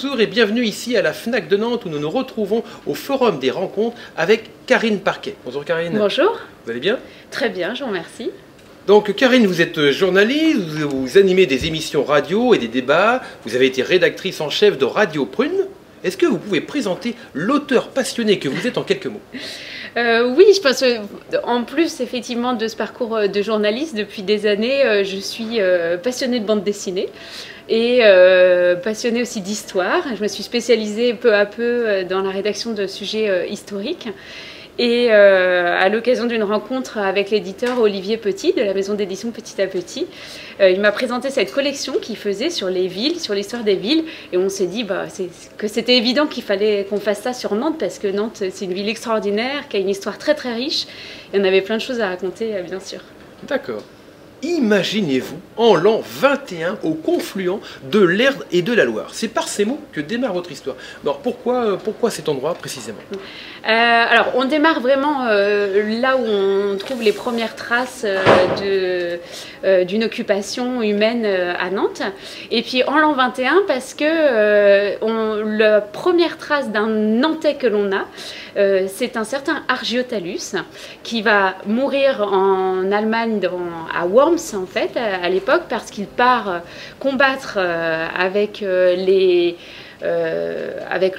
bonjour et bienvenue ici à la FNAC de Nantes où nous nous retrouvons au Forum des rencontres avec Karine Parquet. Bonjour Karine. Bonjour. Vous allez bien? Très bien, je vous remercie. Donc Karine, vous êtes journaliste, vous animez des émissions radio et des débats, vous avez été rédactrice en chef de Radio Prune. Est-ce que vous pouvez présenter l'auteur passionné que vous êtes en quelques mots? Oui, je pense en plus effectivement de ce parcours de journaliste, depuis des années, je suis passionnée de bande dessinée et passionnée aussi d'histoire. Je me suis spécialisée peu à peu dans la rédaction de sujets historiques. Et à l'occasion d'une rencontre avec l'éditeur Olivier Petit de la maison d'édition Petit à Petit, il m'a présenté cette collection qu'il faisait sur les villes, sur l'histoire des villes. Et on s'est dit que c'était évident qu'il fallait qu'on fasse ça sur Nantes parce que Nantes, c'est une ville extraordinaire, qui a une histoire très très riche. Et on avait plein de choses à raconter, bien sûr. D'accord. Imaginez-vous en l'an 21 au confluent de l'Erdre et de la Loire. C'est par ces mots que démarre votre histoire. Alors pourquoi cet endroit précisément? Alors on démarre vraiment là où on trouve les premières traces d'une occupation humaine à Nantes. Et puis en l'an 21 parce que la première trace d'un Nantais que l'on a, c'est un certain Argiotalus qui va mourir en Allemagne à Worms en fait à l'époque parce qu'il part combattre avec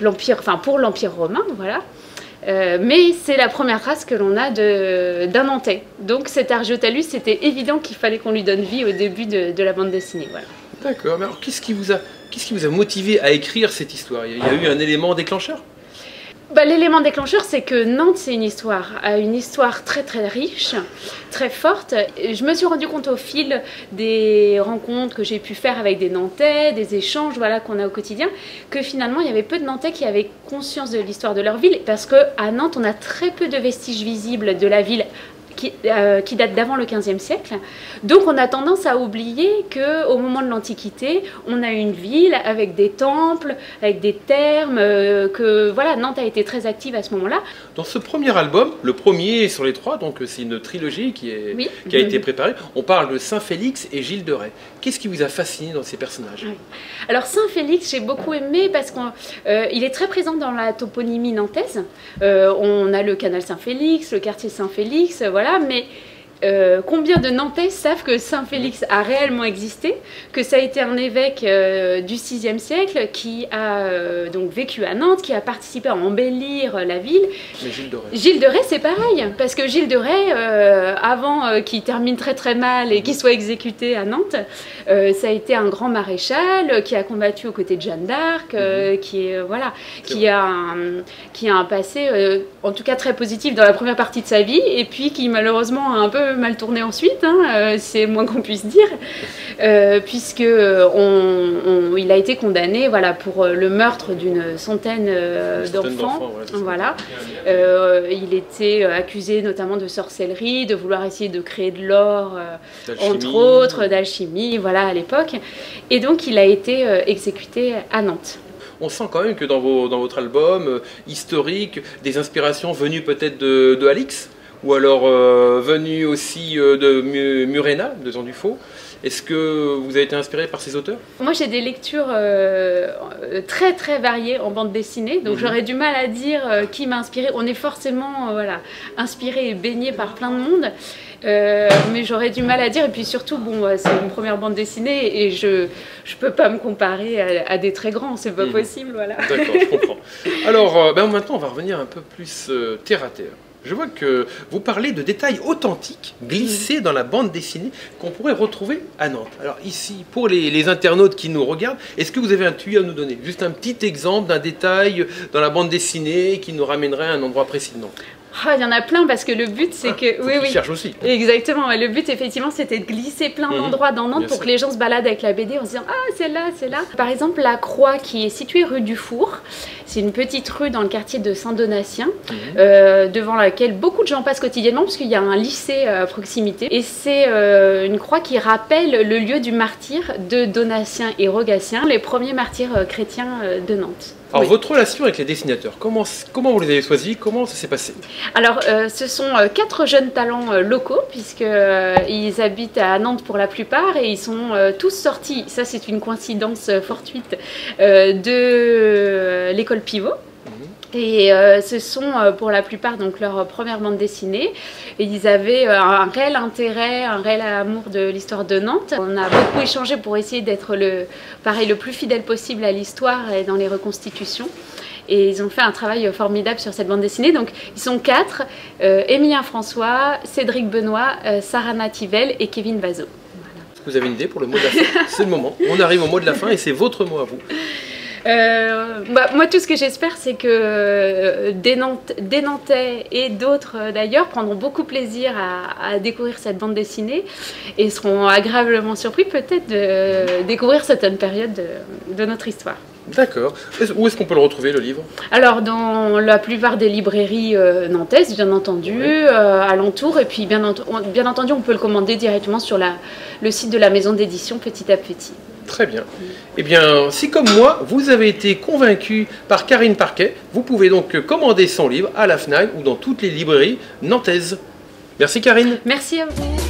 l'Empire, enfin pour l'Empire romain, voilà. Mais c'est la première trace que l'on a d'un Nantais. Donc cet Argiotalus, c'était évident qu'il fallait qu'on lui donne vie au début de la bande dessinée. Voilà. D'accord, mais alors qu'est-ce qui vous a motivé à écrire cette histoire? Il y a eu un élément déclencheur? L'élément déclencheur, c'est que Nantes, c'est une histoire très très riche, très forte. Je me suis rendu compte au fil des rencontres que j'ai pu faire avec des Nantais, des échanges qu'on a au quotidien, que finalement il y avait peu de Nantais qui avaient conscience de l'histoire de leur ville, parce qu'à Nantes, on a très peu de vestiges visibles de la ville qui date d'avant le XVe siècle. Donc on a tendance à oublier qu'au moment de l'Antiquité, on a une ville avec des temples, avec des thermes, que voilà, Nantes a été très active à ce moment-là. Dans ce premier album, le premier sur les trois, donc c'est une trilogie qui a été préparée, on parle de Saint-Félix et Gilles de Rais. Qu'est-ce qui vous a fasciné dans ces personnages? Alors Saint-Félix, j'ai beaucoup aimé parce qu'il est très présent dans la toponymie nantaise. On a le canal Saint-Félix, le quartier Saint-Félix, voilà. Mais combien de Nantais savent que Saint-Félix a réellement existé, que ça a été un évêque du VIe siècle qui a donc vécu à Nantes, qui a participé à embellir la ville. Mais Gilles de Rais. Gilles de Rais, c'est pareil, parce que Gilles de Rais, avant qu'il termine très très mal et qu'il soit exécuté à Nantes, ça a été un grand maréchal qui a combattu aux côtés de Jeanne d'Arc, qui a un passé en tout cas très positif dans la première partie de sa vie, et puis qui malheureusement a un peu mal tourné ensuite, c'est le moins qu'on puisse dire, puisque il a été condamné pour le meurtre d'une centaine d'enfants. Voilà. Il était accusé notamment de sorcellerie, de vouloir essayer de créer de l'or, entre autres, d'alchimie, voilà, à l'époque. Et donc il a été exécuté à Nantes. On sent quand même que dans votre album historique, des inspirations venues peut-être de Alix, ou alors venues aussi de Murena, de Jean Dufaux. Est-ce que vous avez été inspiré par ces auteurs? Moi, j'ai des lectures très très variées en bande dessinée, donc j'aurais du mal à dire qui m'a inspiré. On est forcément inspiré et baigné par plein de monde, mais j'aurais du mal à dire. Et puis surtout, c'est une première bande dessinée et je peux pas me comparer à des très grands, c'est pas possible, voilà. D'accord, je comprends. Alors, maintenant, on va revenir un peu plus terre à terre. Je vois que vous parlez de détails authentiques glissés dans la bande dessinée qu'on pourrait retrouver à Nantes. Alors ici, pour les internautes qui nous regardent, est-ce que vous avez un tuyau à nous donner? Juste un petit exemple d'un détail dans la bande dessinée qui nous ramènerait à un endroit précis de Nantes? Il y en a plein parce que le but c'est que... Oui. Cherche aussi. Exactement, le but effectivement c'était de glisser plein d'endroits dans Nantes pour que les gens se baladent avec la BD en se disant ah c'est là, c'est là. Par exemple la Croix qui est située rue du Four, c'est une petite rue dans le quartier de Saint-Donatien devant laquelle beaucoup de gens passent quotidiennement parce qu'il y a un lycée à proximité et c'est une croix qui rappelle le lieu du martyre de Donatien et Rogatien, les premiers martyrs chrétiens de Nantes. Alors, Oui. votre relation avec les dessinateurs, comment vous les avez choisis? Comment ça s'est passé? Alors, ce sont 4 jeunes talents locaux, puisqu'ils habitent à Nantes pour la plupart, et ils sont tous sortis, ça c'est une coïncidence fortuite, de l'école Pivot. Et ce sont pour la plupart donc leur première bande dessinée. Et ils avaient un réel intérêt, un réel amour de l'histoire de Nantes. On a beaucoup échangé pour essayer d'être le plus fidèle possible à l'histoire et dans les reconstitutions. Et ils ont fait un travail formidable sur cette bande dessinée. Donc ils sont 4, Émilien François, Cédric Benoît, Sarah Nativelle et Kevin Vazot. Voilà. Vous avez une idée pour le mot de la fin? C'est le moment. On arrive au mot de la fin et c'est votre mot à vous. Moi, tout ce que j'espère, c'est que des Nantais et d'autres d'ailleurs prendront beaucoup plaisir à découvrir cette bande dessinée et seront agréablement surpris peut-être de découvrir certaines périodes de notre histoire. D'accord. Où est-ce qu'on peut le retrouver, le livre? Alors, dans la plupart des librairies nantaises, bien entendu, Oui. alentour, et puis bien entendu, on peut le commander directement sur le site de la maison d'édition Petit à Petit. Très bien. Eh bien, si comme moi, vous avez été convaincu par Karine Parquet, vous pouvez donc commander son livre à la FNAC ou dans toutes les librairies nantaises. Merci Karine. Merci à vous.